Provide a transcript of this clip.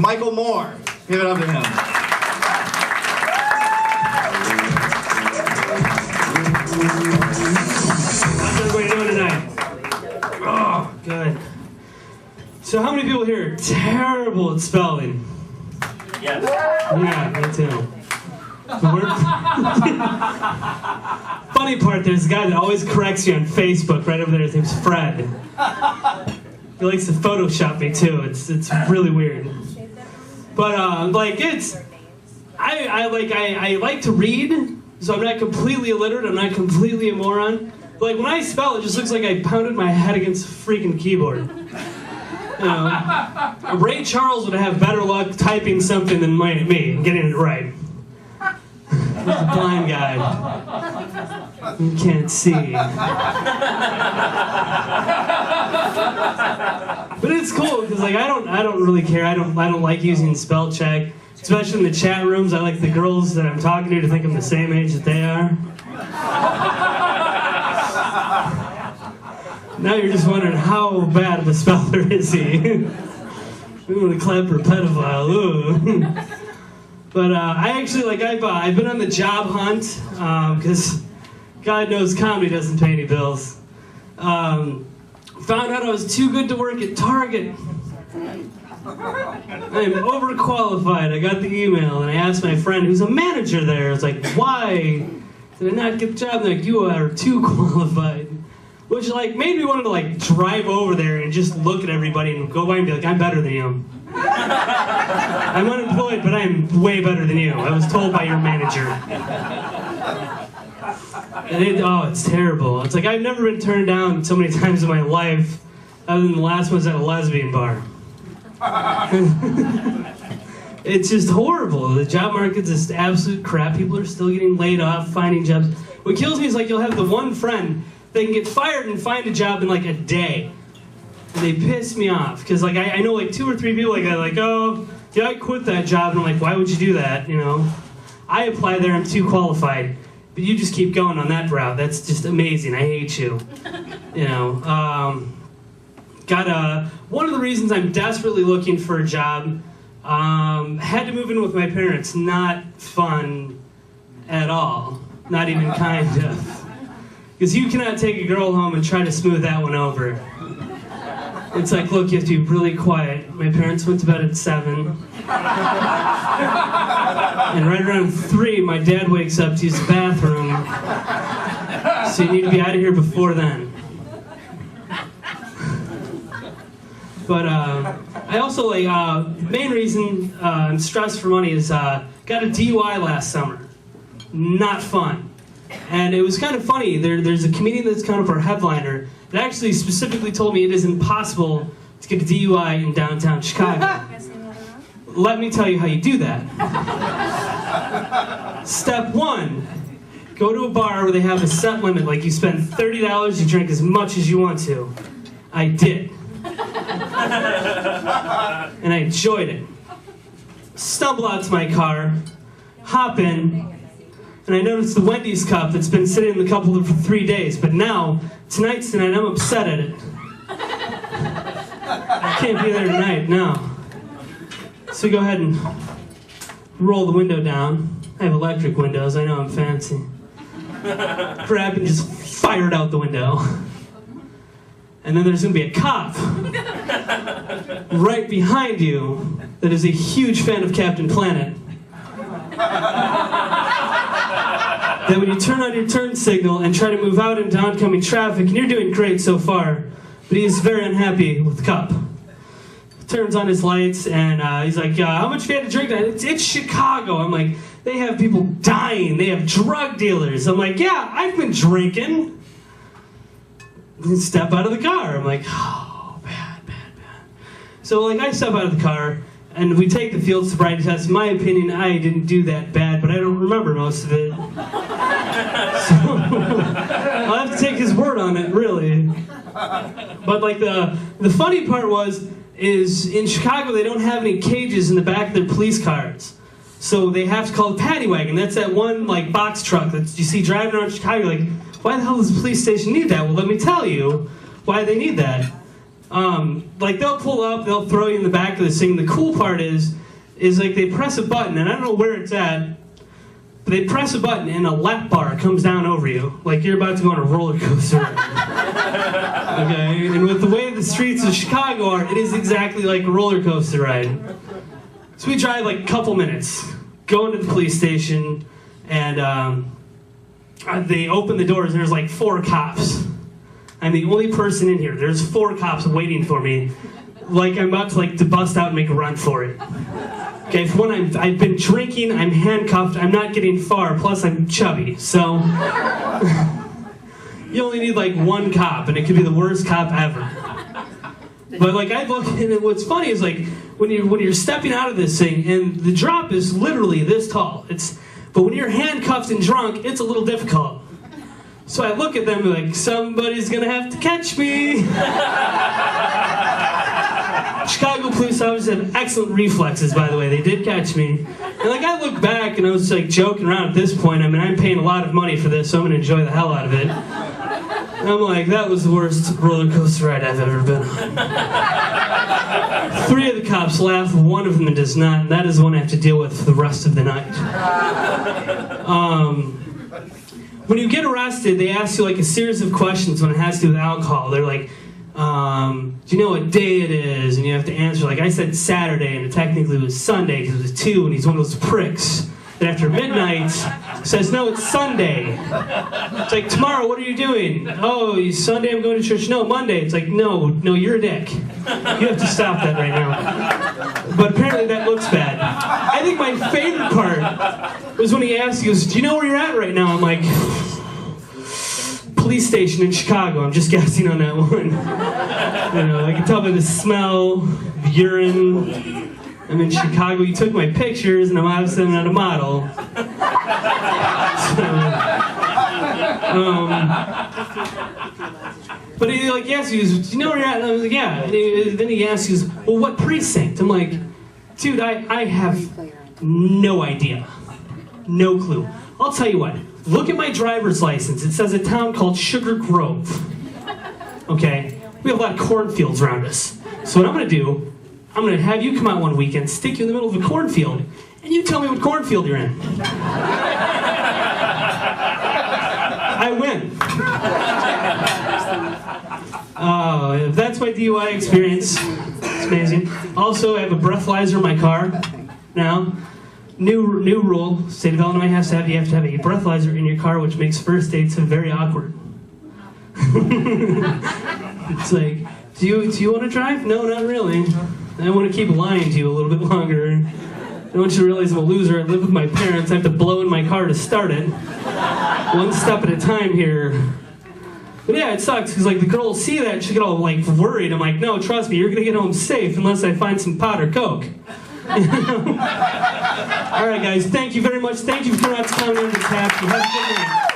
Michael Moore. Give it up to him. How's everybody doing tonight? Oh, good. So how many people here are terrible at spelling? Yes. Yeah, me too. Funny part, there's a guy that always corrects you on Facebook right over there. His name's Fred. He likes to Photoshop me too. It's really weird. But like I like to read, so I'm not completely illiterate. I'm not completely a moron. But like when I spell, it just looks like I pounded my head against a freaking keyboard. You know, Ray Charles would have better luck typing something than me and getting it right. He's a blind guy. You can't see. But it's cool because like I don't really care. I don't like using spell check, especially in the chat rooms. I like the girls that I'm talking to think I'm the same age that they are. Now you're just wondering how bad of a speller is he? We want to clap for pedophile. Ooh. But I actually I've been on the job hunt because God knows comedy doesn't pay any bills. Found out I was too good to work at Target. I am overqualified. I got the email and I asked my friend who's a manager there. I was like, why did I not get the job? They're like, you are too qualified. Which like made me want to like drive over there and just look at everybody and go by and be like, I'm better than you. I'm unemployed, but I'm way better than you. I was told by your manager. And it's terrible. It's like I've never been turned down so many times in my life, other than the last one's at a lesbian bar. It's just horrible. The job market's just absolute crap. People are still getting laid off, finding jobs. What kills me is like you'll have the one friend that can get fired and find a job in like a day. And they piss me off because like I know like 2 or 3 people oh yeah, I quit that job, and I'm like, why would you do that? You know, I apply there, I'm too qualified, but you just keep going on that route. That's just amazing. I hate you. You know, one of the reasons I'm desperately looking for a job. Had to move in with my parents. Not fun at all. Not even kind of. Because you cannot take a girl home and try to smooth that one over. It's like, look, you have to be really quiet. My parents went to bed at 7. And right around 3, my dad wakes up to use the bathroom. So you need to be out of here before then. But I also, the main reason I'm stressed for money is got a DUI last summer. Not fun. And it was kind of funny. There's a comedian that's kind of our headliner that actually specifically told me it is impossible to get a DUI in downtown Chicago. Let me tell you how you do that. Step 1, go to a bar where they have a set limit, like you spend $30, you drink as much as you want to. I did. And I enjoyed it. Stumble out to my car, hop in, and I noticed the Wendy's cup that's been sitting in the cupboard for 3 days, but now, tonight's the night, I'm upset at it. I can't be there tonight, no. So go ahead and roll the window down. I have electric windows, I know I'm fancy. Grab and just fire it out the window. And then there's going to be a cop right behind you that is a huge fan of Captain Planet. That when you turn on your turn signal and try to move out into oncoming traffic, and you're doing great so far, but he is very unhappy with the cop. Turns on his lights and he's like, how much have you had to drink tonight? It's Chicago. I'm like, they have people dying. They have drug dealers. I'm like, yeah, I've been drinking. Step out of the car. I'm like, oh, bad. So like I step out of the car and we take the field sobriety test. In my opinion, I didn't do that bad, but I don't remember most of it. So I'll have to take his word on it, really. But like the funny part is in Chicago they don't have any cages in the back of their police cars. So they have to call the paddy wagon. That's that one like box truck that you see driving around Chicago. Like, why the hell does the police station need that? Well, let me tell you why they need that. Like they'll pull up, they'll throw you in the back of this thing. The cool part is like they press a button, and I don't know where it's at, but they press a button and a lap bar comes down over you, like you're about to go on a roller coaster ride. Okay, and with the way the streets of Chicago are, it is exactly like a roller coaster ride. So we drive like a couple minutes, go into the police station, and they open the doors, and there's like 4 cops. I'm the only person in here. There's 4 cops waiting for me, like I'm about to bust out and make a run for it. Okay, for one, I've been drinking, I'm handcuffed, I'm not getting far, plus I'm chubby, so you only need like 1 cop, and it could be the worst cop ever. But like I look, and what's funny is like when you're stepping out of this thing, and the drop is literally this tall. But when you're handcuffed and drunk, it's a little difficult. So I look at them and like, somebody's gonna have to catch me. Chicago police officers have excellent reflexes, by the way. They did catch me. And like I look back and I was like joking around at this point. I mean, I'm paying a lot of money for this, so I'm gonna enjoy the hell out of it. And I'm like, that was the worst roller coaster ride I've ever been on. 3 of the cops laugh, 1 of them does not, and that is the one I have to deal with for the rest of the night. When you get arrested, they ask you like a series of questions when it has to do with alcohol. They're like, do you know what day it is? And you have to answer, like I said Saturday, and it technically was Sunday because it was 2, and he's one of those pricks that after midnight says, no, it's Sunday. It's like, tomorrow, what are you doing? Oh, Sunday, I'm going to church. No, Monday. It's like, no, you're a dick. You have to stop that right now. But apparently that looks bad. I think my favorite part was when he asked, he goes, do you know where you're at right now? I'm like, police station in Chicago. I'm just guessing on that one. You know, I can tell by the smell, urine. I'm in Chicago. You took my pictures, and I'm obviously not a model. But he like asks you, do you know where you're at? And I was like, yeah. And then he asks you, well, what precinct? I'm like, dude, I have no idea. No clue. I'll tell you what. Look at my driver's license. It says a town called Sugar Grove. Okay? We have a lot of cornfields around us. So what I'm going to do, I'm going to have you come out one weekend, stick you in the middle of a cornfield, and you tell me what cornfield you're in. I win. Oh, that's my DUI experience. It's amazing. Also, I have a breathalyzer in my car now. New rule, state of Illinois has to have, you have to have a breathalyzer in your car, which makes first dates very awkward. It's like, do you want to drive? No, not really. I want to keep lying to you a little bit longer. I want you to realize I'm a loser. I live with my parents. I have to blow in my car to start it. One step at a time here. But yeah, it sucks because like the girl will see that and she'll get all like worried. I'm like, no, trust me, you're gonna get home safe unless I find some pot or coke. All right, guys, thank you very much. Thank you for coming out to Comedy on the Tap. Have a good night.